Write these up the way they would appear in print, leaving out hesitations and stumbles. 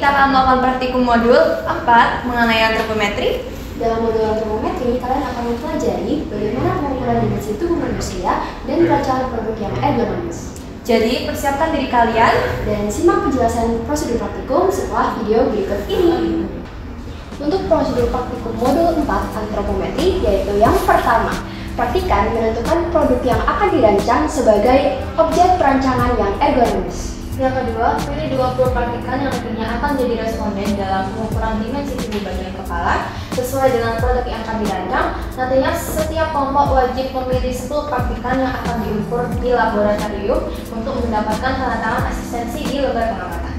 kita akan melakukan praktikum modul 4 mengenai antropometri. Dalam modul antropometri, kalian akan mempelajari bagaimana pengukuran dimensi tubuh manusia dan perancangan produk yang ergonomis. Jadi, persiapkan diri kalian dan simak penjelasan prosedur praktikum setelah video berikut ini. Untuk prosedur praktikum modul 4 antropometri, yaitu yang pertama, praktikan menentukan produk yang akan dirancang sebagai objek perancangan yang ergonomis. Yang kedua, pilih 20 praktikan yang nantinya akan jadi responden dalam pengukuran dimensi tubuh bagian kepala sesuai dengan produk yang akan dirancang. Nantinya setiap kelompok wajib memilih 10 praktikan yang akan diukur di laboratorium untuk mendapatkan tanda tangan asistensi di lembar pengamatan.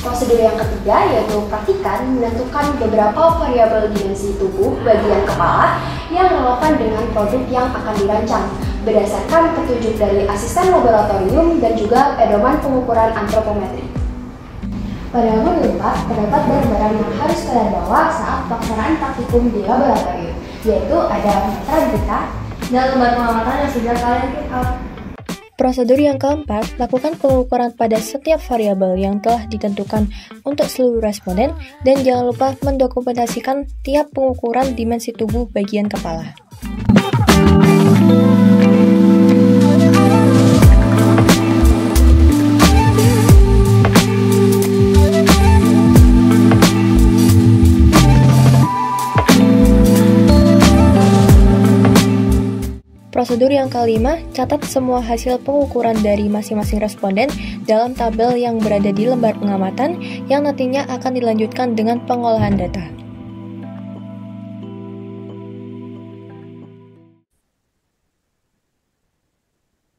Prosedur yang ketiga yaitu praktikan menentukan beberapa variabel dimensi tubuh bagian kepala yang relevan dengan produk yang akan dirancang berdasarkan petunjuk dari asisten laboratorium dan juga pedoman pengukuran antropometri. Pada modul 4, terdapat barang-barang yang harus kalian bawa saat pelaksanaan praktikum di laboratorium, yaitu ada meteran kita dan lembar pengamatan yang sudah kalian print out. Prosedur yang keempat, lakukan pengukuran pada setiap variabel yang telah ditentukan untuk seluruh responden dan jangan lupa mendokumentasikan tiap pengukuran dimensi tubuh bagian kepala. Prosedur yang kelima, catat semua hasil pengukuran dari masing-masing responden dalam tabel yang berada di lembar pengamatan yang nantinya akan dilanjutkan dengan pengolahan data.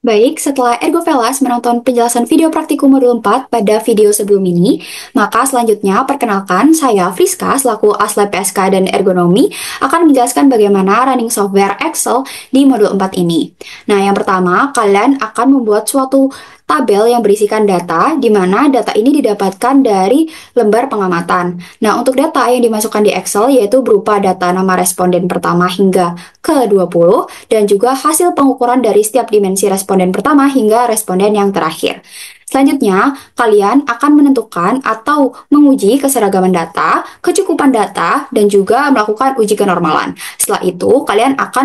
Baik, setelah Ergovelas menonton penjelasan video praktikum modul 4 pada video sebelum ini, maka selanjutnya perkenalkan saya Friska selaku Aslab PSK dan Ergonomi akan menjelaskan bagaimana running software Excel di modul 4 ini. Nah, yang pertama, kalian akan membuat suatu tabel yang berisikan data, di mana data ini didapatkan dari lembar pengamatan. Nah, untuk data yang dimasukkan di Excel yaitu berupa data nama responden pertama hingga ke-20, dan juga hasil pengukuran dari setiap dimensi responden pertama hingga responden yang terakhir. Selanjutnya, kalian akan menentukan atau menguji keseragaman data, kecukupan data, dan juga melakukan uji kenormalan. Setelah itu, kalian akan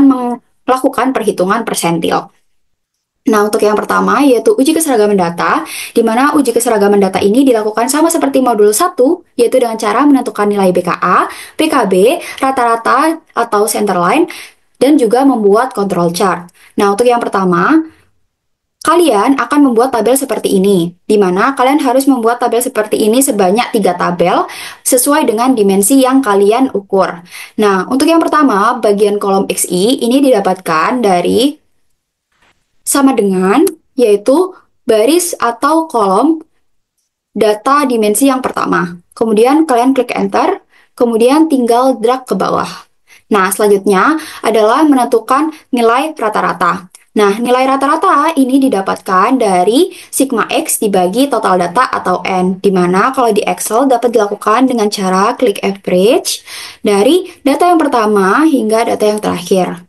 melakukan perhitungan persentil. Nah, untuk yang pertama yaitu uji keseragaman data, di mana uji keseragaman data ini dilakukan sama seperti modul 1, yaitu dengan cara menentukan nilai BKA, PKB, rata-rata atau centerline, dan juga membuat control chart. Nah, untuk yang pertama, kalian akan membuat tabel seperti ini, di mana kalian harus membuat tabel seperti ini sebanyak 3 tabel sesuai dengan dimensi yang kalian ukur. Nah, untuk yang pertama, bagian kolom XI ini didapatkan dari sama dengan, yaitu baris atau kolom data dimensi yang pertama. Kemudian kalian klik enter, kemudian tinggal drag ke bawah. Nah, selanjutnya adalah menentukan nilai rata-rata. Nah, nilai rata-rata ini didapatkan dari sigma X dibagi total data atau N, di mana kalau di Excel dapat dilakukan dengan cara klik average dari data yang pertama hingga data yang terakhir.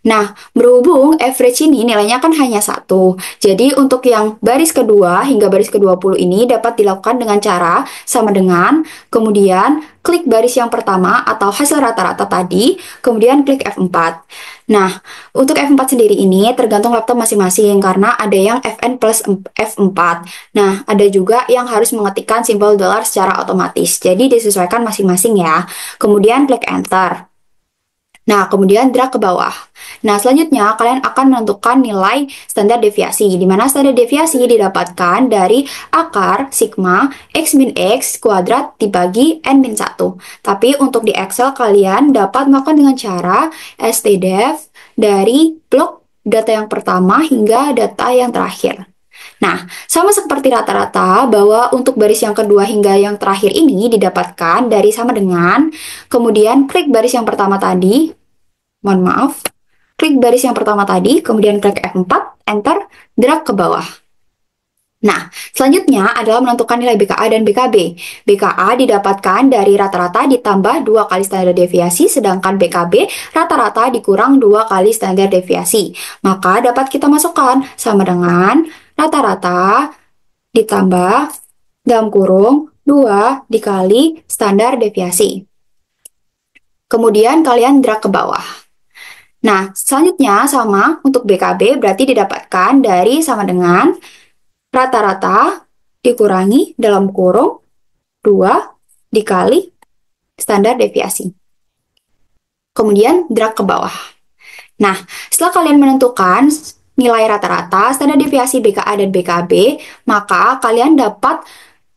Nah, berhubung average ini nilainya kan hanya 1, jadi untuk yang baris kedua hingga baris ke-20 ini dapat dilakukan dengan cara sama dengan, kemudian klik baris yang pertama atau hasil rata-rata tadi, kemudian klik F4. Nah, untuk F4 sendiri ini tergantung laptop masing-masing, karena ada yang Fn plus F4. Nah, ada juga yang harus mengetikkan simbol dolar secara otomatis, jadi disesuaikan masing-masing ya. Kemudian klik enter. Nah, kemudian drag ke bawah. Nah, selanjutnya kalian akan menentukan nilai standar deviasi, di mana standar deviasi didapatkan dari akar sigma X min X kuadrat dibagi N min 1. Tapi untuk di Excel kalian dapat melakukan dengan cara stdef dari blok data yang pertama hingga data yang terakhir. Nah, sama seperti rata-rata bahwa untuk baris yang kedua hingga yang terakhir ini didapatkan dari sama dengan, kemudian klik baris yang pertama tadi, klik baris yang pertama tadi, kemudian klik F4, enter, drag ke bawah. Nah, selanjutnya adalah menentukan nilai BKA dan BKB. BKA didapatkan dari rata-rata ditambah 2 kali standar deviasi, sedangkan BKB rata-rata dikurang 2 kali standar deviasi. Maka dapat kita masukkan sama dengan rata-rata ditambah dalam kurung 2 dikali standar deviasi. Kemudian kalian drag ke bawah. Nah, selanjutnya sama untuk BKB berarti didapatkan dari sama dengan rata-rata dikurangi dalam kurung 2 dikali standar deviasi. Kemudian drag ke bawah. Nah, setelah kalian menentukan nilai rata-rata, standar deviasi BKA dan BKB, maka kalian dapat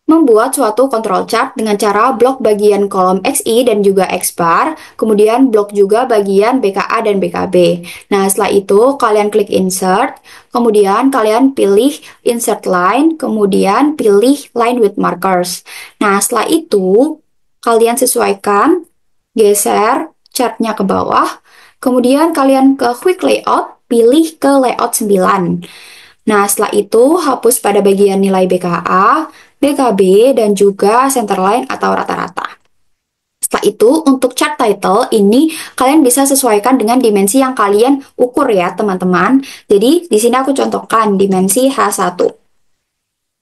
membuat suatu control chart dengan cara blok bagian kolom XI dan juga X bar, kemudian blok juga bagian BKA dan BKB. Nah, setelah itu kalian klik insert, kemudian kalian pilih insert line, kemudian pilih line with markers. Nah, setelah itu kalian sesuaikan, geser chartnya ke bawah, kemudian kalian ke quick layout, pilih ke layout 9. Nah, setelah itu hapus pada bagian nilai BKA, BKB, dan juga centerline atau rata-rata. Setelah itu, untuk chart title ini kalian bisa sesuaikan dengan dimensi yang kalian ukur ya, teman-teman. Jadi, di sini aku contohkan dimensi H1.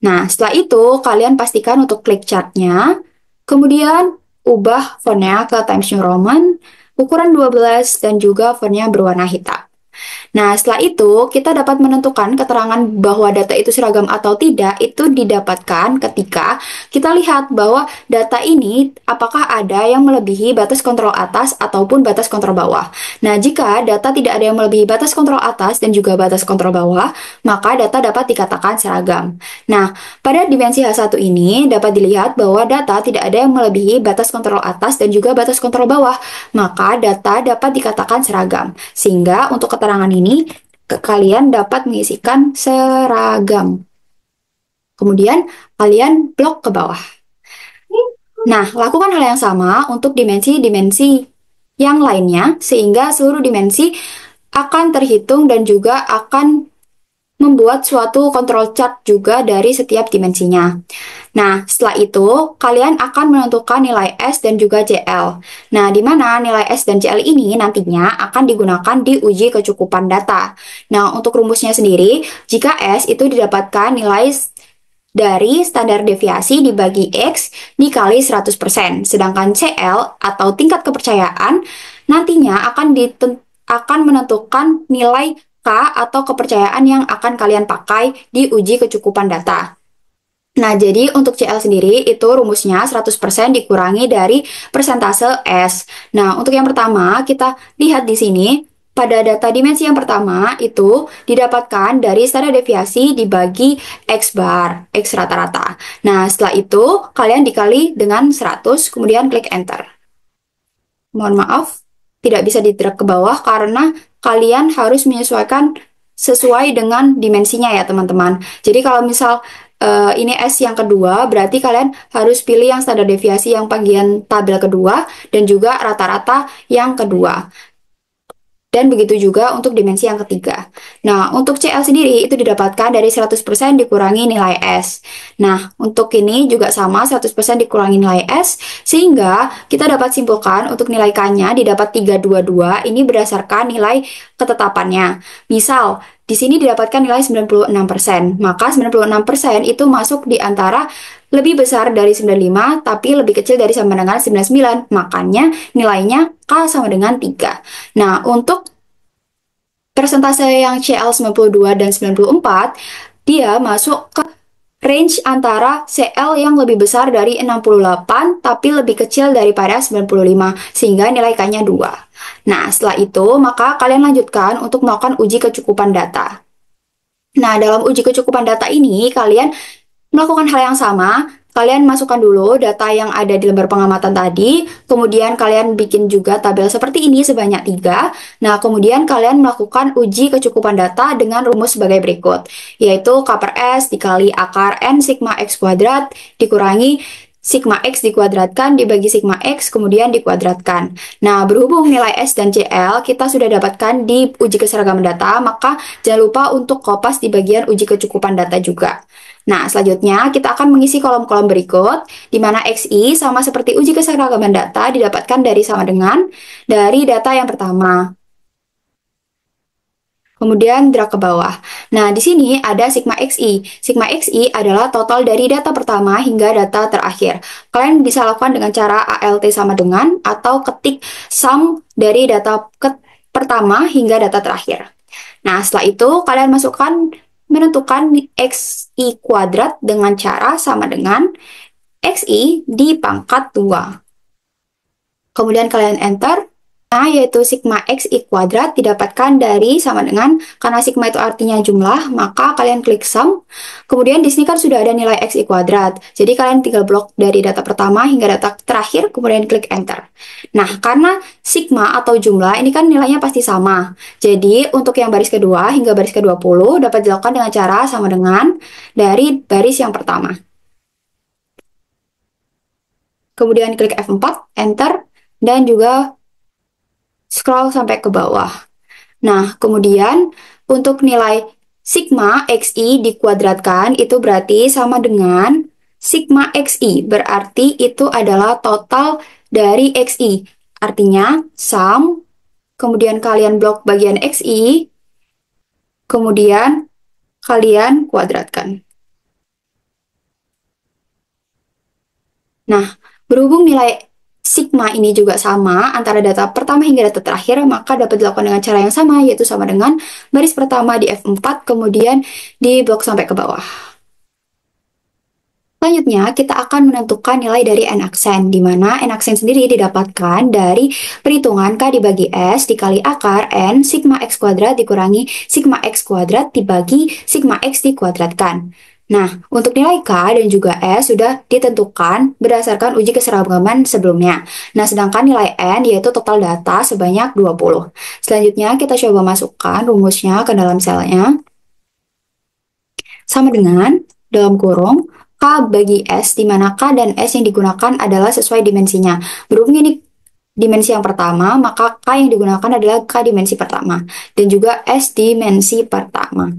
Nah, setelah itu kalian pastikan untuk klik chartnya, kemudian ubah fontnya ke Times New Roman, ukuran 12, dan juga fontnya berwarna hitam. Nah, setelah itu kita dapat menentukan keterangan bahwa data itu seragam atau tidak itu didapatkan ketika kita lihat bahwa data ini apakah ada yang melebihi batas kontrol atas ataupun batas kontrol bawah. Nah, jika data tidak ada yang melebihi batas kontrol atas dan juga batas kontrol bawah, maka data dapat dikatakan seragam. Nah, pada dimensi H1 ini dapat dilihat bahwa data tidak ada yang melebihi batas kontrol atas dan juga batas kontrol bawah, maka data dapat dikatakan seragam. Sehingga untuk keterangan ini kalian dapat mengisikan seragam. Kemudian kalian blok ke bawah. Nah, lakukan hal yang sama untuk dimensi-dimensi yang lainnya sehingga seluruh dimensi akan terhitung dan juga akan membuat suatu control chart juga dari setiap dimensinya. Nah, setelah itu, kalian akan menentukan nilai S dan juga CL. Nah, di mana nilai S dan CL ini nantinya akan digunakan di uji kecukupan data. Nah, untuk rumusnya sendiri, jika S itu didapatkan nilai dari standar deviasi dibagi X dikali 100%, sedangkan CL atau tingkat kepercayaan nantinya akan menentukan nilai K atau kepercayaan yang akan kalian pakai di uji kecukupan data. Nah, jadi untuk CL sendiri itu rumusnya 100% dikurangi dari persentase S. Nah, untuk yang pertama kita lihat di sini, pada data dimensi yang pertama itu didapatkan dari standar deviasi dibagi X bar, X rata-rata. Nah, setelah itu kalian dikali dengan 100, kemudian klik Enter. Mohon maaf, tidak bisa di-drag ke bawah karena kalian harus menyesuaikan sesuai dengan dimensinya ya teman-teman. Jadi kalau misal ini S yang kedua, berarti kalian harus pilih yang standar deviasi yang bagian tabel kedua dan juga rata-rata yang kedua. Dan begitu juga untuk dimensi yang ketiga. Nah, untuk CL sendiri itu didapatkan dari 100% dikurangi nilai S. Nah, untuk ini juga sama 100% dikurangi nilai S, sehingga kita dapat simpulkan untuk nilai K-nya didapat 322, ini berdasarkan nilai ketetapannya. Misal, di sini didapatkan nilai 96%, maka 96% itu masuk di antara lebih besar dari 95, tapi lebih kecil dari sama dengan 99. Makanya nilainya K sama dengan 3. Nah, untuk persentase yang CL 92 dan 94, dia masuk ke range antara CL yang lebih besar dari 68, tapi lebih kecil daripada 95, sehingga nilai K-nya 2. Nah, setelah itu, maka kalian lanjutkan untuk melakukan uji kecukupan data. Nah, dalam uji kecukupan data ini, kalian melakukan hal yang sama, kalian masukkan dulu data yang ada di lembar pengamatan tadi, kemudian kalian bikin juga tabel seperti ini sebanyak 3. Nah, kemudian kalian melakukan uji kecukupan data dengan rumus sebagai berikut, yaitu K per S dikali akar N sigma X kuadrat dikurangi sigma X dikuadratkan dibagi sigma X kemudian dikuadratkan. Nah, berhubung nilai S dan CL kita sudah dapatkan di uji keseragaman data, maka jangan lupa untuk kopas di bagian uji kecukupan data juga. Nah, selanjutnya kita akan mengisi kolom-kolom berikut, di mana XI sama seperti uji keseragaman data didapatkan dari sama dengan dari data yang pertama. Kemudian drag ke bawah. Nah, di sini ada sigma XI. Sigma XI adalah total dari data pertama hingga data terakhir. Kalian bisa lakukan dengan cara ALT sama dengan atau ketik sum dari data pertama hingga data terakhir. Nah, setelah itu kalian menentukan XI kuadrat dengan cara sama dengan XI di pangkat 2. Kemudian kalian enter. Nah, yaitu sigma XI kuadrat didapatkan dari sama dengan, karena sigma itu artinya jumlah, maka kalian klik sum. Kemudian di sini kan sudah ada nilai XI kuadrat. Jadi kalian tinggal blok dari data pertama hingga data terakhir, kemudian klik enter. Nah, karena sigma atau jumlah ini kan nilainya pasti sama. Jadi untuk yang baris kedua hingga baris ke-20 dapat dilakukan dengan cara sama dengan dari baris yang pertama. Kemudian klik F4, enter, dan juga scroll sampai ke bawah. Nah, kemudian untuk nilai sigma XI dikuadratkan itu berarti sama dengan sigma XI. Berarti itu adalah total dari XI. Artinya sum, kemudian kalian blok bagian XI, kemudian kalian kuadratkan. Nah, berhubung nilai sigma ini juga sama antara data pertama hingga data terakhir, maka dapat dilakukan dengan cara yang sama, yaitu sama dengan baris pertama di F4, kemudian di blok sampai ke bawah. Selanjutnya, kita akan menentukan nilai dari n-aksen, di mana n-aksen sendiri didapatkan dari perhitungan K dibagi S dikali akar N sigma X kuadrat dikurangi sigma X kuadrat dibagi sigma X dikuadratkan. Nah, untuk nilai K dan juga S sudah ditentukan berdasarkan uji keseragaman sebelumnya. Nah, sedangkan nilai N yaitu total data sebanyak 20. Selanjutnya, kita coba masukkan rumusnya ke dalam selnya. Sama dengan, dalam kurung, K bagi S, di mana K dan S yang digunakan adalah sesuai dimensinya. Berhubung ini dimensi yang pertama, maka K yang digunakan adalah K dimensi pertama, dan juga S dimensi pertama.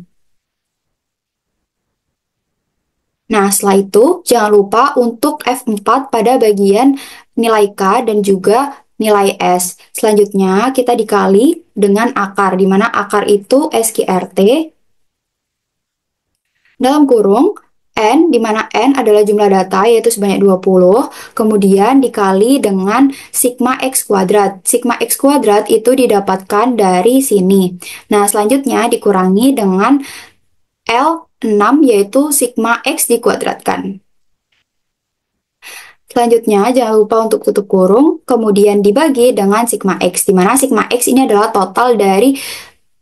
Nah, setelah itu, jangan lupa untuk F4 pada bagian nilai K dan juga nilai S. Selanjutnya, kita dikali dengan akar, di mana akar itu SQRT. Dalam kurung, N, di mana N adalah jumlah data, yaitu sebanyak 20, kemudian dikali dengan sigma X kuadrat. Sigma X kuadrat itu didapatkan dari sini. Nah, selanjutnya dikurangi dengan L6, yaitu sigma X dikuadratkan. Selanjutnya, jangan lupa untuk tutup kurung, kemudian dibagi dengan sigma X, di mana sigma X ini adalah total dari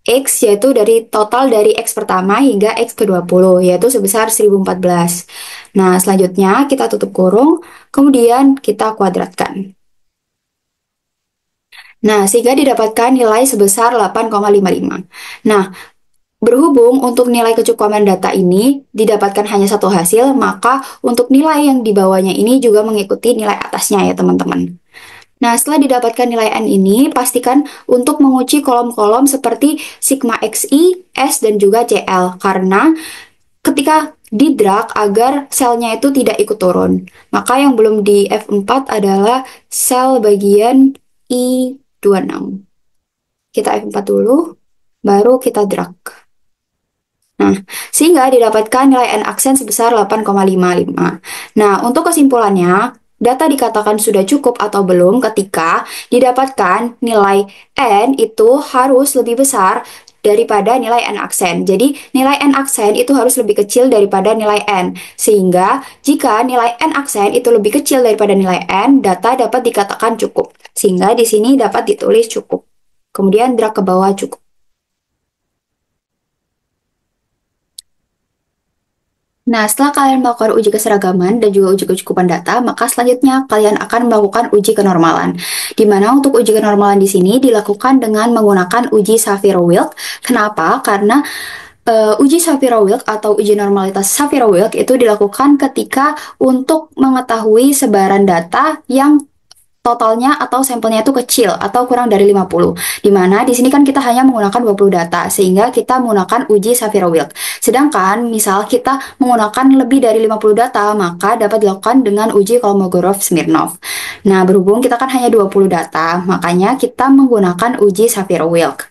X, yaitu dari total dari X pertama hingga X ke-20, yaitu sebesar 1014. Nah, selanjutnya kita tutup kurung, kemudian kita kuadratkan. Nah, sehingga didapatkan nilai sebesar 8,55. Nah, berhubung untuk nilai kecukupan data ini didapatkan hanya satu hasil, maka untuk nilai yang di bawahnya ini juga mengikuti nilai atasnya ya teman-teman. Nah, setelah didapatkan nilai N ini, pastikan untuk mengunci kolom-kolom seperti sigma XI, S, dan juga CL, karena ketika di-drag agar selnya itu tidak ikut turun. Maka yang belum di F4 adalah sel bagian I26. Kita F4 dulu, baru kita drag. Nah, sehingga didapatkan nilai n-aksen sebesar 8,55. Nah, untuk kesimpulannya, data dikatakan sudah cukup atau belum ketika didapatkan nilai n itu harus lebih besar daripada nilai n-aksen. Jadi, nilai n-aksen itu harus lebih kecil daripada nilai n. Sehingga, jika nilai n-aksen itu lebih kecil daripada nilai n, data dapat dikatakan cukup. Sehingga di sini dapat ditulis cukup. Kemudian drag ke bawah cukup. Nah, setelah kalian melakukan uji keseragaman dan juga uji kecukupan data, maka selanjutnya kalian akan melakukan uji kenormalan. Di mana untuk uji kenormalan di sini dilakukan dengan menggunakan uji Shapiro-Wilk. Kenapa? Karena uji Shapiro-Wilk atau uji normalitas Shapiro-Wilk itu dilakukan ketika untuk mengetahui sebaran data yang totalnya atau sampelnya itu kecil atau kurang dari 50. Dimana di sini kan kita hanya menggunakan 20 data, sehingga kita menggunakan uji Shapiro-Wilk. Sedangkan misal kita menggunakan lebih dari 50 data, maka dapat dilakukan dengan uji Kolmogorov-Smirnov. Nah, berhubung kita kan hanya 20 data, makanya kita menggunakan uji Shapiro-Wilk.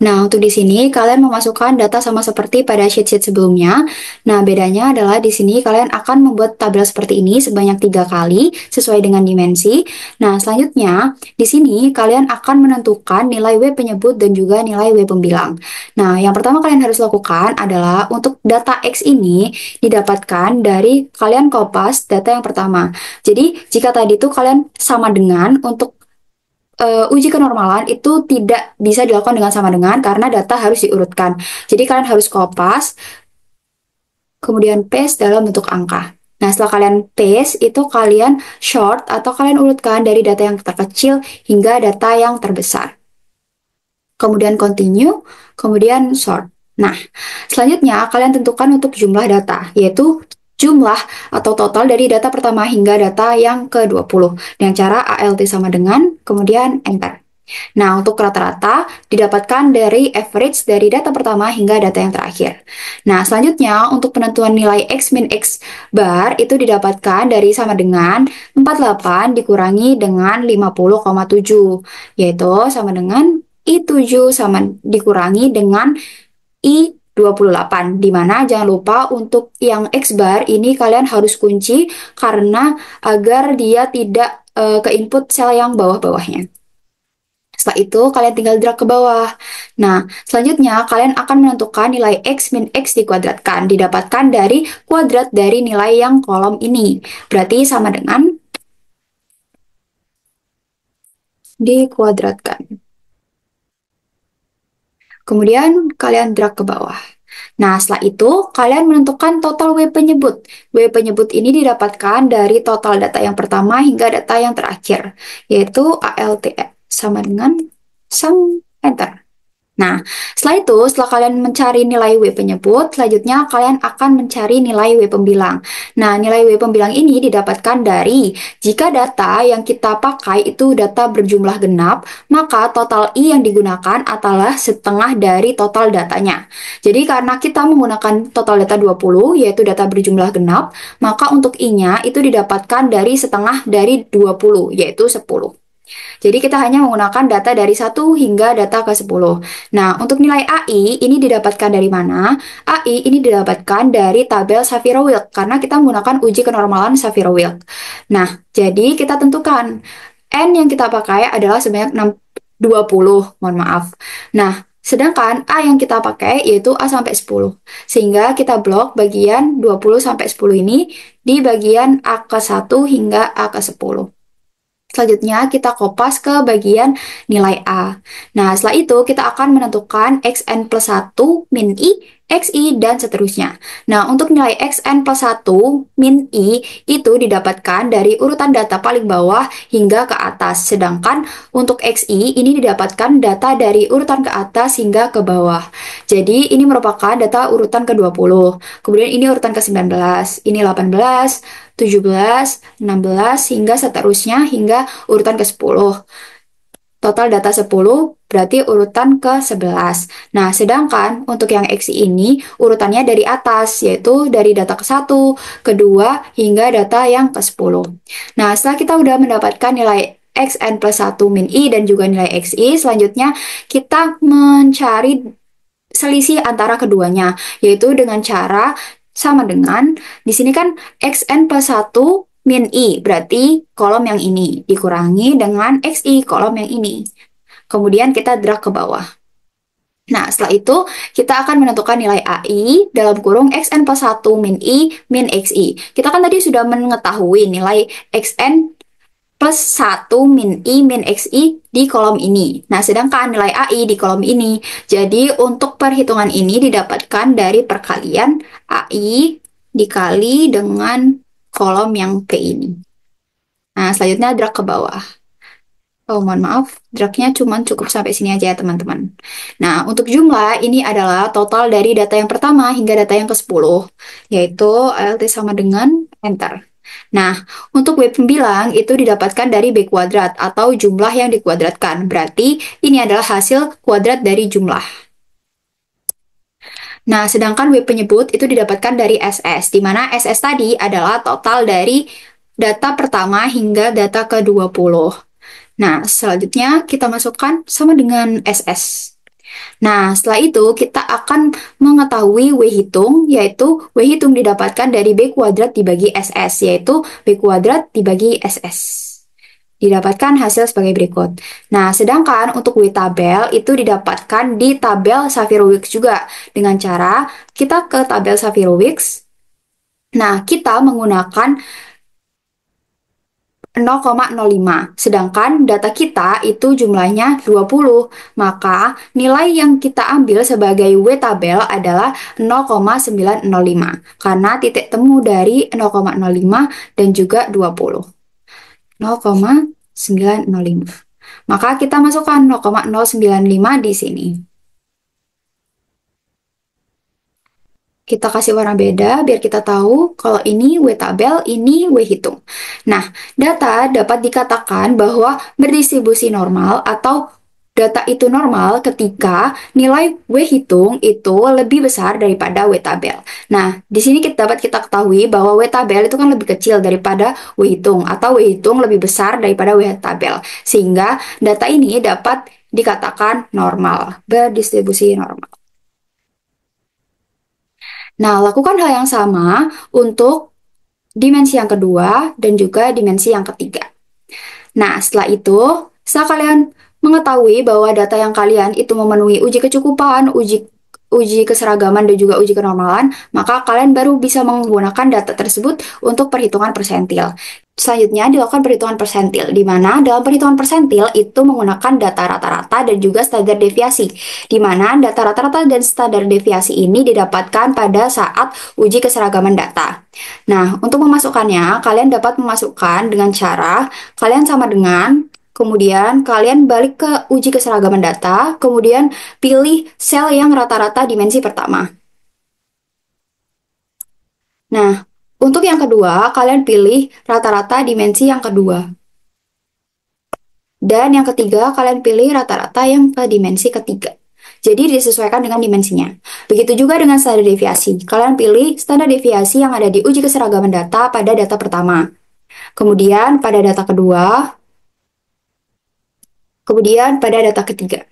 Nah, untuk di sini kalian memasukkan data sama seperti pada sheet-sheet sebelumnya. Nah, bedanya adalah di sini kalian akan membuat tabel seperti ini sebanyak 3 kali sesuai dengan dimensi. Nah, selanjutnya di sini kalian akan menentukan nilai W penyebut dan juga nilai W pembilang. Nah, yang pertama kalian harus lakukan adalah untuk data X ini didapatkan dari kalian kopas data yang pertama. Jadi, jika tadi itu kalian sama dengan untuk uji kenormalan itu tidak bisa dilakukan dengan sama dengan karena data harus diurutkan. Jadi kalian harus kopas, kemudian paste dalam bentuk angka. Nah, setelah kalian paste, itu kalian short atau kalian urutkan dari data yang terkecil hingga data yang terbesar. Kemudian continue, kemudian sort. Nah, selanjutnya kalian tentukan untuk jumlah data, yaitu jumlah atau total dari data pertama hingga data yang ke-20 dengan cara ALT sama dengan, kemudian enter. Nah, untuk rata-rata didapatkan dari average dari data pertama hingga data yang terakhir. Nah, selanjutnya untuk penentuan nilai X min X bar itu didapatkan dari sama dengan 48 dikurangi dengan 50,7, yaitu sama dengan I7 sama dikurangi dengan I28, di mana jangan lupa untuk yang X bar ini kalian harus kunci karena agar dia tidak ke input sel yang bawah-bawahnya. Setelah itu, kalian tinggal drag ke bawah. Nah, selanjutnya kalian akan menentukan nilai X min X dikuadratkan, didapatkan dari kuadrat dari nilai yang kolom ini. Berarti sama dengan dikuadratkan. Kemudian kalian drag ke bawah. Nah, setelah itu kalian menentukan total W penyebut. W penyebut ini didapatkan dari total data yang pertama hingga data yang terakhir, yaitu ALT sama dengan sum enter. Nah, setelah kalian mencari nilai W penyebut, selanjutnya kalian akan mencari nilai W pembilang. Nah, nilai W pembilang ini didapatkan dari jika data yang kita pakai itu data berjumlah genap, maka total I yang digunakan adalah setengah dari total datanya. Jadi, karena kita menggunakan total data 20, yaitu data berjumlah genap, maka untuk I-nya itu didapatkan dari setengah dari 20, yaitu 10. Jadi kita hanya menggunakan data dari 1 hingga data ke 10. Nah, untuk nilai AI ini didapatkan dari mana? AI ini didapatkan dari tabel Shapiro-Wilk karena kita menggunakan uji kenormalan Shapiro-Wilk. Nah, jadi kita tentukan N yang kita pakai adalah sebanyak 20, mohon maaf. Nah, sedangkan A yang kita pakai yaitu A sampai 10. Sehingga kita blok bagian 20 sampai 10 ini di bagian A ke 1 hingga A ke 10. Selanjutnya kita kopas ke bagian nilai A. Nah, setelah itu kita akan menentukan xn plus 1 min I, xi, dan seterusnya. Nah, untuk nilai xn plus 1 min I itu didapatkan dari urutan data paling bawah hingga ke atas. Sedangkan untuk xi ini didapatkan data dari urutan ke atas hingga ke bawah. Jadi, ini merupakan data urutan ke-20. Kemudian ini urutan ke-19, ini 18, 17, 16, hingga seterusnya hingga urutan ke-10. Total data 10 berarti urutan ke-11. Nah, sedangkan untuk yang XI ini urutannya dari atas, yaitu dari data ke-1, kedua, hingga data yang ke-10. Nah, setelah kita udah mendapatkan nilai xn plus 1 min I dan juga nilai xi, selanjutnya kita mencari selisih antara keduanya, yaitu dengan cara sama dengan, di sini kan xn plus 1 min I, berarti kolom yang ini, dikurangi dengan xi, kolom yang ini. Kemudian kita drag ke bawah. Nah, setelah itu kita akan menentukan nilai AI dalam kurung xn plus 1 min I min xi. Kita kan tadi sudah mengetahui nilai xn plus 1 min I min xi di kolom ini. Nah, sedangkan nilai AI di kolom ini. Jadi, untuk perhitungan ini didapatkan dari perkalian AI dikali dengan kolom yang P ini. Nah, selanjutnya drag ke bawah. Oh, mohon maaf, dragnya cuma cukup sampai sini aja ya, teman-teman. Nah, untuk jumlah, ini adalah total dari data yang pertama hingga data yang ke-10, yaitu ALT sama dengan enter. Nah, untuk W pembilang itu didapatkan dari B kuadrat atau jumlah yang dikuadratkan. Berarti ini adalah hasil kuadrat dari jumlah. Nah, sedangkan W penyebut itu didapatkan dari SS, di mana SS tadi adalah total dari data pertama hingga data ke-20. Nah, selanjutnya kita masukkan sama dengan SS. Nah, setelah itu kita akan mengetahui W hitung, yaitu W hitung didapatkan dari B kuadrat dibagi SS, yaitu B kuadrat dibagi SS. Didapatkan hasil sebagai berikut. Nah, sedangkan untuk W tabel itu didapatkan di tabel Shapiro-Wilks juga. Dengan cara kita ke tabel Shapiro-Wilks, nah kita menggunakan 0,05, sedangkan data kita itu jumlahnya 20, maka nilai yang kita ambil sebagai W tabel adalah 0,905, karena titik temu dari 0,05 dan juga 20. 0,905. Maka kita masukkan 0,095 di sini. Kita kasih warna beda biar kita tahu kalau ini W tabel, ini W hitung. Nah, data dapat dikatakan bahwa berdistribusi normal atau data itu normal ketika nilai W hitung itu lebih besar daripada W tabel. Nah, di sini dapat kita ketahui bahwa W tabel itu kan lebih kecil daripada W hitung, atau W hitung lebih besar daripada W tabel. Sehingga data ini dapat dikatakan normal, berdistribusi normal. Nah, lakukan hal yang sama untuk dimensi yang kedua dan juga dimensi yang ketiga. Nah, setelah kalian mengetahui bahwa data yang kalian itu memenuhi uji kecukupan, uji keseragaman, dan juga uji kenormalan, maka kalian baru bisa menggunakan data tersebut untuk perhitungan persentil. Selanjutnya dilakukan perhitungan persentil, di mana dalam perhitungan persentil itu menggunakan data rata-rata dan juga standar deviasi, di mana data rata-rata dan standar deviasi ini didapatkan pada saat uji keseragaman data. Nah, untuk memasukkannya, kalian dapat memasukkan dengan cara kalian sama dengan, kemudian kalian balik ke uji keseragaman data, kemudian pilih sel yang rata-rata dimensi pertama. Nah, untuk yang kedua, kalian pilih rata-rata dimensi yang kedua. Dan yang ketiga, kalian pilih rata-rata yang ke dimensi ketiga. Jadi disesuaikan dengan dimensinya. Begitu juga dengan standar deviasi. Kalian pilih standar deviasi yang ada di uji keseragaman data pada data pertama. Kemudian pada data kedua. Kemudian pada data ketiga.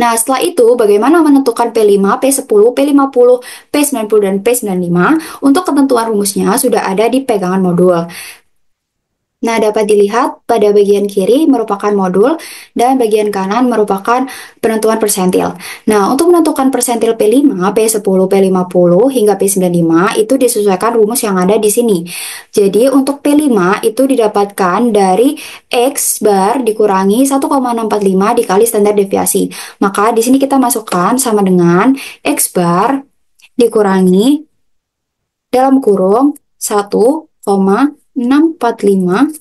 Nah, setelah itu bagaimana menentukan P5, P10, P50, P90, dan P95? Untuk ketentuan rumusnya sudah ada di pegangan modul. Nah, dapat dilihat pada bagian kiri merupakan modul dan bagian kanan merupakan penentuan persentil. Nah, untuk menentukan persentil P5, P10, P50, hingga P95 itu disesuaikan rumus yang ada di sini. Jadi, untuk P5 itu didapatkan dari X bar dikurangi 1,645 dikali standar deviasi. Maka di sini kita masukkan sama dengan X bar dikurangi dalam kurung 1,645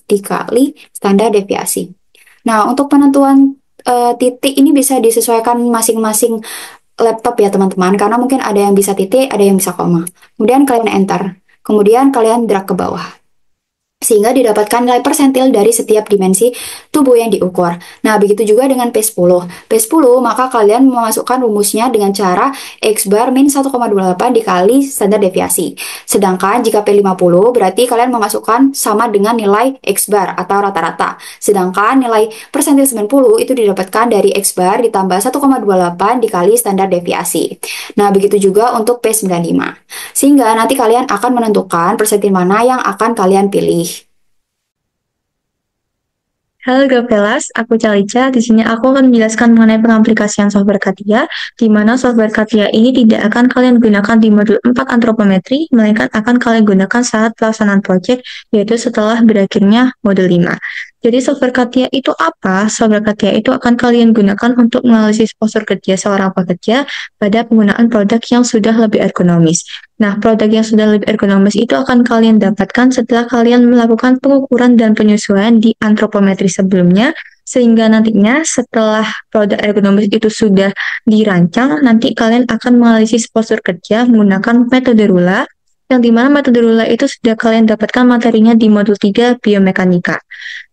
dikali standar deviasi. Nah, untuk penentuan titik ini bisa disesuaikan masing-masing laptop ya teman-teman, karena mungkin ada yang bisa titik, ada yang bisa koma. Kemudian kalian enter, kemudian kalian drag ke bawah, sehingga didapatkan nilai persentil dari setiap dimensi tubuh yang diukur. Nah, begitu juga dengan P10. P10, maka kalian memasukkan rumusnya dengan cara X bar min 1,28 dikali standar deviasi. Sedangkan jika P50, berarti kalian memasukkan sama dengan nilai X bar atau rata-rata. Sedangkan nilai persentil 90 itu didapatkan dari X bar ditambah 1,28 dikali standar deviasi. Nah, begitu juga untuk P95. Sehingga nanti kalian akan menentukan persentil mana yang akan kalian pilih. Halo Gapelas, aku Calica. Di sini aku akan menjelaskan mengenai pengaplikasian software CATIA, di mana software CATIA ini tidak akan kalian gunakan di modul 4 antropometri, melainkan akan kalian gunakan saat pelaksanaan proyek, yaitu setelah berakhirnya modul 5. Jadi software CATIA itu apa? Software CATIA itu akan kalian gunakan untuk menganalisis postur kerja seorang pekerja pada penggunaan produk yang sudah lebih ergonomis. Nah, produk yang sudah lebih ergonomis itu akan kalian dapatkan setelah kalian melakukan pengukuran dan penyesuaian di antropometri sebelumnya, sehingga nantinya setelah produk ergonomis itu sudah dirancang, nanti kalian akan menganalisis postur kerja menggunakan metode RULA, yang dimana metode RULA itu sudah kalian dapatkan materinya di modul 3 biomekanika.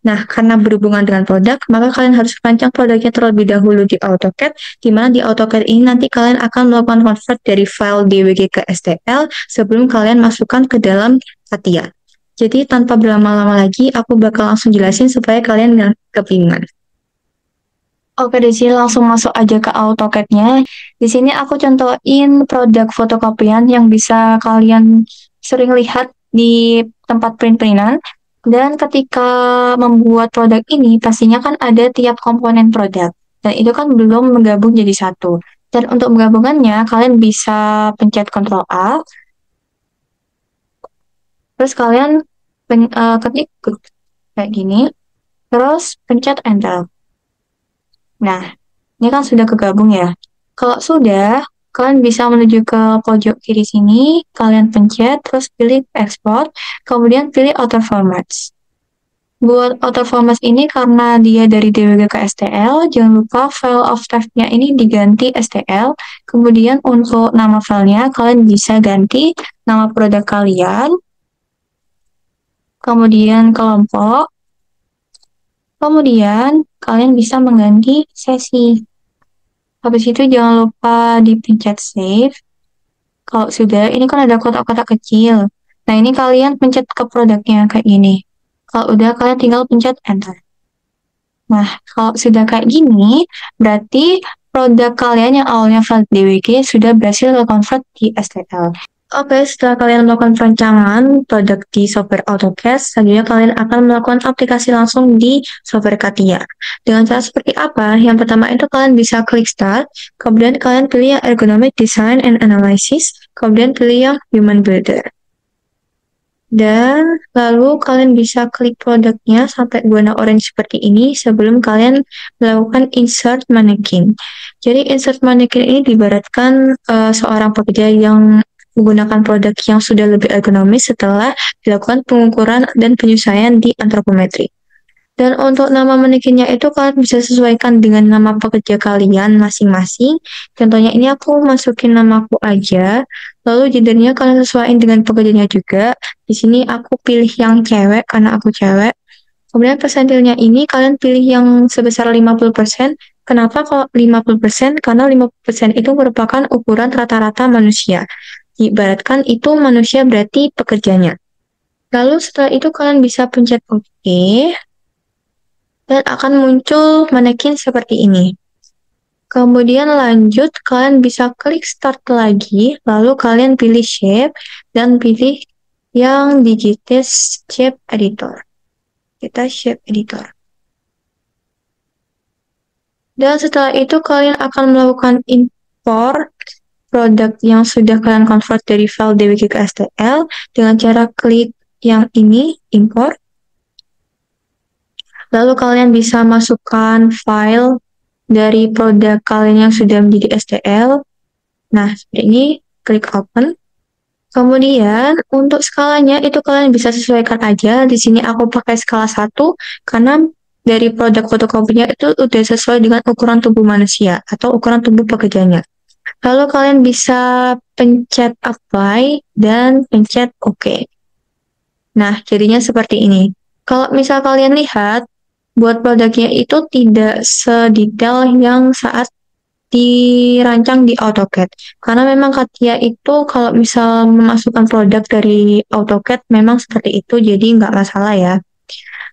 Nah, karena berhubungan dengan produk, maka kalian harus merancang produknya terlebih dahulu di AutoCAD, di mana di AutoCAD ini nanti kalian akan melakukan convert dari file DWG ke STL sebelum kalian masukkan ke dalam CATIA. Jadi tanpa berlama-lama lagi, aku bakal langsung jelasin supaya kalian nggak kebingungan. Oke, di sini langsung masuk aja ke AutoCAD-nya. Di sini aku contohin produk fotokopian yang bisa kalian sering lihat di tempat print-printan. Dan ketika membuat produk ini, pastinya kan ada tiap komponen produk. Dan itu kan belum menggabung jadi satu. Dan untuk menggabungkannya, kalian bisa pencet Ctrl A. Terus kalian ketik kayak gini. Terus pencet Enter. Nah, ini kan sudah kegabung ya. Kalau sudah, kalian bisa menuju ke pojok kiri sini, kalian pencet, terus pilih Export, kemudian pilih Auto Formats. Buat Auto Formats ini karena dia dari DWG ke STL, jangan lupa file of type-nya ini diganti STL, kemudian untuk nama filenya, kalian bisa ganti nama produk kalian, kemudian kelompok, kemudian kalian bisa mengganti sesi. Habis itu jangan lupa dipencet save. Kalau sudah, ini kan ada kotak-kotak kecil. Nah, ini kalian pencet ke produknya kayak gini. Kalau udah, kalian tinggal pencet enter. Nah, kalau sudah kayak gini, berarti produk kalian yang awalnya file DWG sudah berhasil ke-convert di STL. Oke, setelah kalian melakukan perancangan produk di software AutoCAD, selanjutnya kalian akan melakukan aplikasi langsung di software CATIA. Dengan cara seperti apa? Yang pertama itu kalian bisa klik Start, kemudian kalian pilih yang Ergonomic Design and Analysis, kemudian pilih yang Human Builder. Dan lalu kalian bisa klik produknya sampai warna orange seperti ini sebelum kalian melakukan Insert Mannequin. Jadi Insert Mannequin ini diibaratkan seorang pekerja yang menggunakan produk yang sudah lebih ergonomis setelah dilakukan pengukuran dan penyesuaian di antropometri. Dan untuk nama manekinnya itu kalian bisa sesuaikan dengan nama pekerja kalian masing-masing. Contohnya ini aku masukin namaku aja, lalu gendernya kalian sesuaikan dengan pekerjanya juga. Di sini aku pilih yang cewek karena aku cewek. Kemudian persentilnya ini kalian pilih yang sebesar 50%. Kenapa kok 50%? Karena 50% itu merupakan ukuran rata-rata manusia. Ibaratkan itu manusia berarti pekerjanya. Lalu setelah itu kalian bisa pencet OK. Dan akan muncul manekin seperti ini. Kemudian lanjut, kalian bisa klik Start lagi, lalu kalian pilih Shape, dan pilih yang Digitize Shape Editor. Kita Shape Editor. Dan setelah itu kalian akan melakukan import produk yang sudah kalian convert dari file DWG ke STL dengan cara klik yang ini, import. Lalu kalian bisa masukkan file dari produk kalian yang sudah menjadi STL. Nah, seperti ini, klik open. Kemudian, untuk skalanya itu kalian bisa sesuaikan aja. Di sini aku pakai skala 1, karena dari produk fotokopinya itu udah sesuai dengan ukuran tubuh manusia atau ukuran tubuh pekerjanya. Lalu kalian bisa pencet apply dan pencet OK. Nah, jadinya seperti ini. Kalau misal kalian lihat, buat produknya itu tidak sedetail yang saat dirancang di AutoCAD. Karena memang CATIA itu kalau misal memasukkan produk dari AutoCAD memang seperti itu, jadi nggak masalah ya.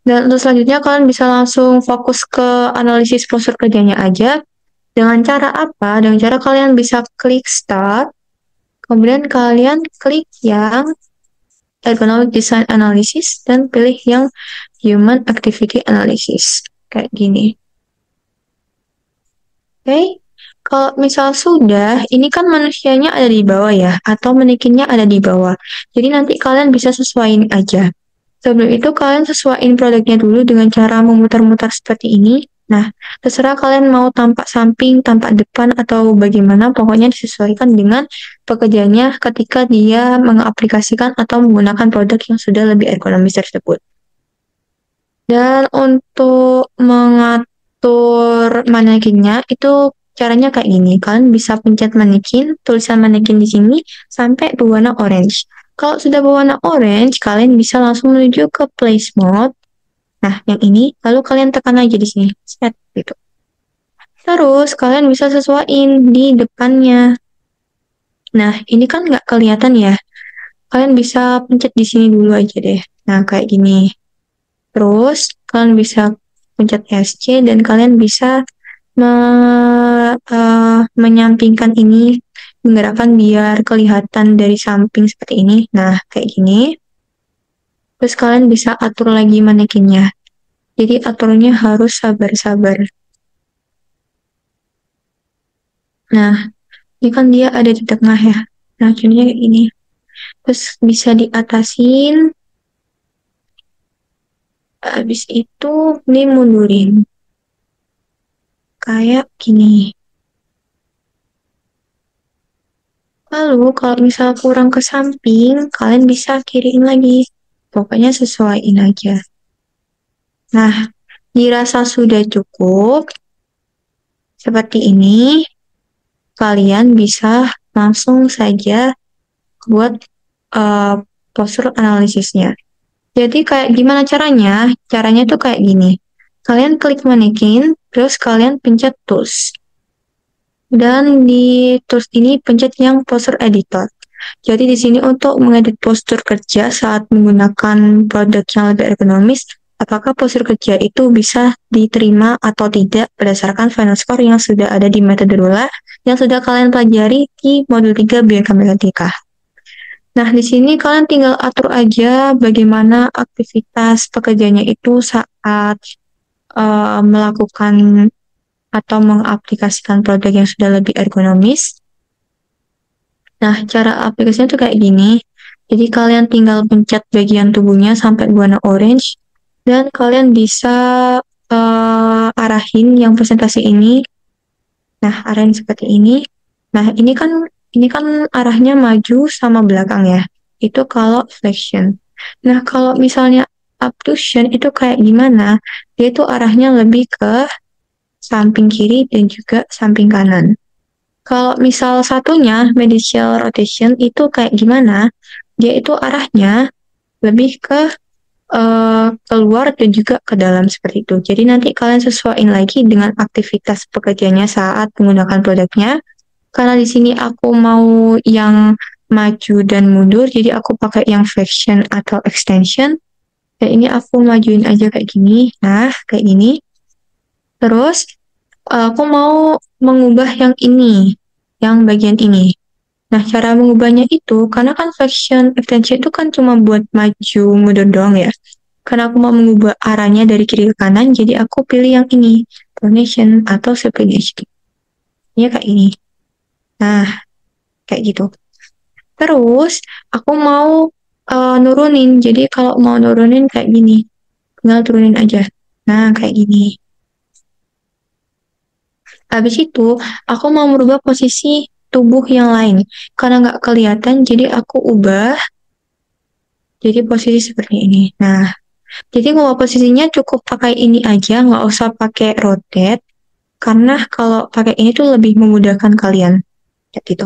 Dan untuk selanjutnya kalian bisa langsung fokus ke analisis postur kerjanya aja. Dengan cara apa? Dengan cara kalian bisa klik Start, kemudian kalian klik yang Ergonomic Design Analysis, dan pilih yang Human Activity Analysis. Kayak gini. Oke, kalau misal sudah, ini kan manusianya ada di bawah ya, atau manekinnya ada di bawah. Jadi nanti kalian bisa sesuaiin aja. Sebelum itu kalian sesuaiin produknya dulu dengan cara memutar-mutar seperti ini. Nah, terserah kalian mau tampak samping, tampak depan, atau bagaimana, pokoknya disesuaikan dengan pekerjaannya ketika dia mengaplikasikan atau menggunakan produk yang sudah lebih ergonomis tersebut. Dan untuk mengatur manekinnya, itu caranya kayak gini. Kalian bisa pencet manekin, tulisan manekin di sini, sampai berwarna orange. Kalau sudah berwarna orange, kalian bisa langsung menuju ke place mode. Nah, yang ini, lalu kalian tekan aja di sini, set, gitu. Terus, kalian bisa sesuaiin di depannya. Nah, ini kan nggak kelihatan ya. Kalian bisa pencet di sini dulu aja deh. Nah, kayak gini. Terus, kalian bisa pencet ESC dan kalian bisa menyampingkan ini, menggerakkan biar kelihatan dari samping seperti ini. Nah, kayak gini. Terus kalian bisa atur lagi manekinnya. Jadi aturnya harus sabar-sabar. Nah, ini kan dia ada di tengah ya. Nah, contohnya kayak gini. Terus bisa diatasin. Habis itu dimundurin. Kayak gini. Lalu kalau misal kurang ke samping, kalian bisa kiriin lagi. Pokoknya sesuaiin aja. Nah, dirasa sudah cukup. Seperti ini. Kalian bisa langsung saja buat postur analisisnya. Jadi kayak gimana caranya? Caranya tuh kayak gini. Kalian klik manekin, terus kalian pencet tools. Dan di tools ini pencet yang posture editor. Jadi di sini untuk mengedit postur kerja saat menggunakan produk yang lebih ergonomis, apakah postur kerja itu bisa diterima atau tidak berdasarkan final score yang sudah ada di metode Rula yang sudah kalian pelajari di modul 3 bioinformatika. Nah, di sini kalian tinggal atur aja bagaimana aktivitas pekerjanya itu saat melakukan atau mengaplikasikan produk yang sudah lebih ergonomis. Nah, cara aplikasinya tuh kayak gini. Jadi kalian tinggal pencet bagian tubuhnya sampai warna orange dan kalian bisa arahin yang presentasi ini. Nah, arahin seperti ini. Nah, ini kan arahnya maju sama belakang ya. Itu kalau flexion. Nah, kalau misalnya abduction itu kayak gimana? Dia itu arahnya lebih ke samping kiri dan juga samping kanan. Kalau misal satunya, medial rotation, itu kayak gimana? Dia itu arahnya lebih ke keluar dan juga ke dalam seperti itu. Jadi nanti kalian sesuaiin lagi dengan aktivitas pekerjaannya saat menggunakan produknya. Karena di sini aku mau yang maju dan mundur, jadi aku pakai yang flexion atau extension. Dan ini aku majuin aja kayak gini. Nah, kayak gini. Terus, aku mau mengubah yang ini, yang bagian ini. Nah, cara mengubahnya itu, karena kan flexion extension itu kan cuma buat maju mundur doang ya. Karena aku mau mengubah arahnya dari kiri ke kanan, jadi aku pilih yang ini, pronation atau supination. Ini kayak ini. Nah, kayak gitu. Terus, aku mau nurunin. Jadi, kalau mau nurunin kayak gini. Tinggal turunin aja. Nah, kayak gini. Habis itu, aku mau merubah posisi tubuh yang lain. Karena nggak kelihatan, jadi aku ubah. Jadi, posisi seperti ini. Nah, jadi kalau posisinya cukup pakai ini aja, nggak usah pakai rotate. Karena kalau pakai ini tuh lebih memudahkan kalian. Kayak gitu.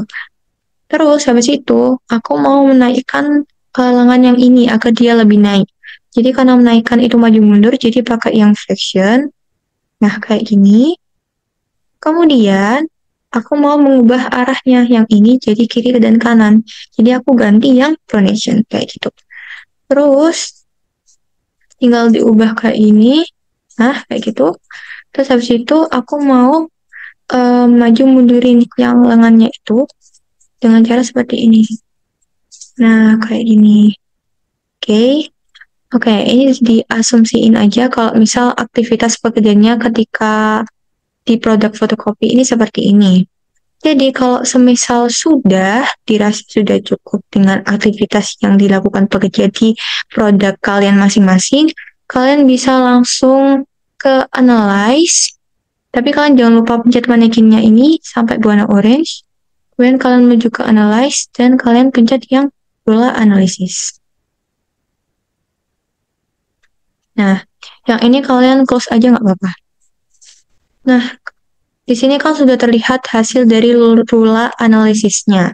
Terus habis itu, aku mau menaikkan lengan yang ini agar dia lebih naik. Jadi karena menaikkan itu maju mundur, jadi pakai yang flexion. Nah, kayak gini. Kemudian, aku mau mengubah arahnya yang ini jadi kiri dan kanan. Jadi aku ganti yang pronation, kayak gitu. Terus, tinggal diubah kayak ini. Nah, kayak gitu. Terus habis itu, aku mau maju mundurin yang lengannya itu dengan cara seperti ini. Nah, kayak gini. Oke, ini diasumsiin aja kalau misal aktivitas pekerjaannya ketika di produk fotokopi ini seperti ini. Jadi kalau semisal sudah dirasa sudah cukup dengan aktivitas yang dilakukan pekerja di produk kalian masing-masing, kalian bisa langsung ke analyze. Tapi kalian jangan lupa pencet manekinnya ini sampai berwarna orange. Kemudian kalian menuju ke analyze dan kalian pencet yang Rula analysis. Nah, yang ini kalian close aja nggak apa-apa. Nah, di sini kan sudah terlihat hasil dari Rula analisisnya.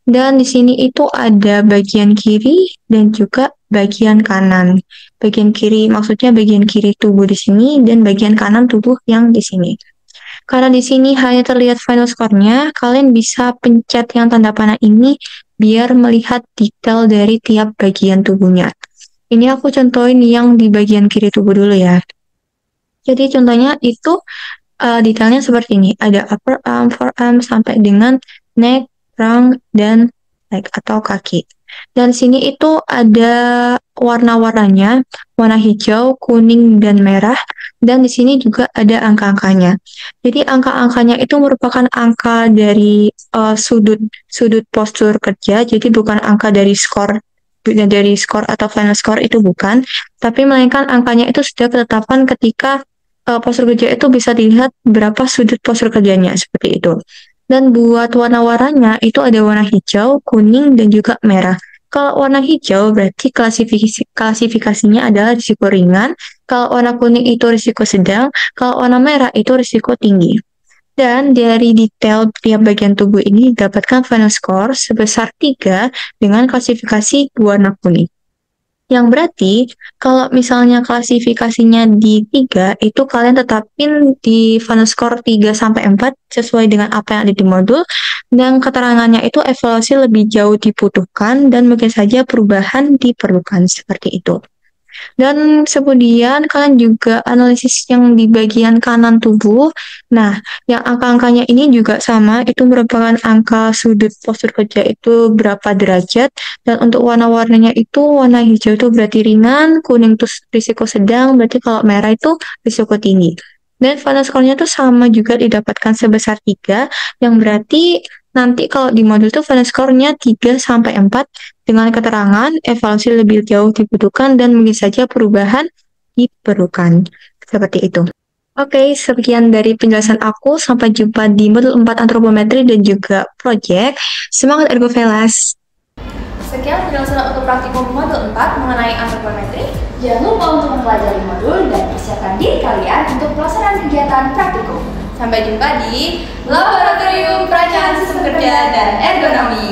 Dan di sini itu ada bagian kiri dan juga bagian kanan. Bagian kiri maksudnya bagian kiri tubuh di sini dan bagian kanan tubuh yang di sini. Karena di sini hanya terlihat final score-nya, kalian bisa pencet yang tanda panah ini biar melihat detail dari tiap bagian tubuhnya. Ini aku contohin yang di bagian kiri tubuh dulu ya. Jadi contohnya itu detailnya seperti ini. Ada upper arm, forearm, sampai dengan neck, trunk, dan leg atau kaki. Dan sini itu ada warna-warnanya, warna hijau, kuning, dan merah. Dan di sini juga ada angka-angkanya. Jadi angka-angkanya itu merupakan angka dari sudut postur kerja. Jadi bukan angka dari skor atau final score itu bukan, tapi melainkan angkanya itu sudah ketetapan ketika postur kerja itu bisa dilihat berapa sudut postur kerjanya seperti itu. Dan buat warna-warnanya itu ada warna hijau, kuning, dan juga merah. Kalau warna hijau berarti klasifikasinya adalah risiko ringan, kalau warna kuning itu risiko sedang, kalau warna merah itu risiko tinggi. Dan dari detail tiap bagian tubuh ini didapatkan final score sebesar 3 dengan klasifikasi warna kuning. Yang berarti kalau misalnya klasifikasinya di 3, itu kalian tetapin di final score 3-4 sesuai dengan apa yang ada di modul, dan keterangannya itu evaluasi lebih jauh dibutuhkan dan mungkin saja perubahan diperlukan seperti itu. Dan kemudian kalian juga analisis yang di bagian kanan tubuh. Nah, yang angka-angkanya ini juga sama, itu merupakan angka sudut postur kerja itu berapa derajat, dan untuk warna-warnanya itu warna hijau itu berarti ringan, kuning itu risiko sedang, berarti kalau merah itu risiko tinggi. Dan final score-nya itu sama juga didapatkan sebesar 3, yang berarti nanti kalau di modul itu final score-nya 3-4 dengan keterangan evaluasi lebih jauh dibutuhkan dan mungkin saja perubahan diperlukan. Seperti itu. Oke, sekian dari penjelasan aku. Sampai jumpa di modul 4 antropometri dan juga project. Semangat Ergovelas! Sekian penjelasan untuk praktikum modul 4 mengenai antropometri. Jangan lupa untuk mempelajari modul dan persiapkan diri kalian untuk pelaksanaan kegiatan praktikum. Sampai jumpa di Laboratorium Perancangan Sistem Kerja dan Ergonomi.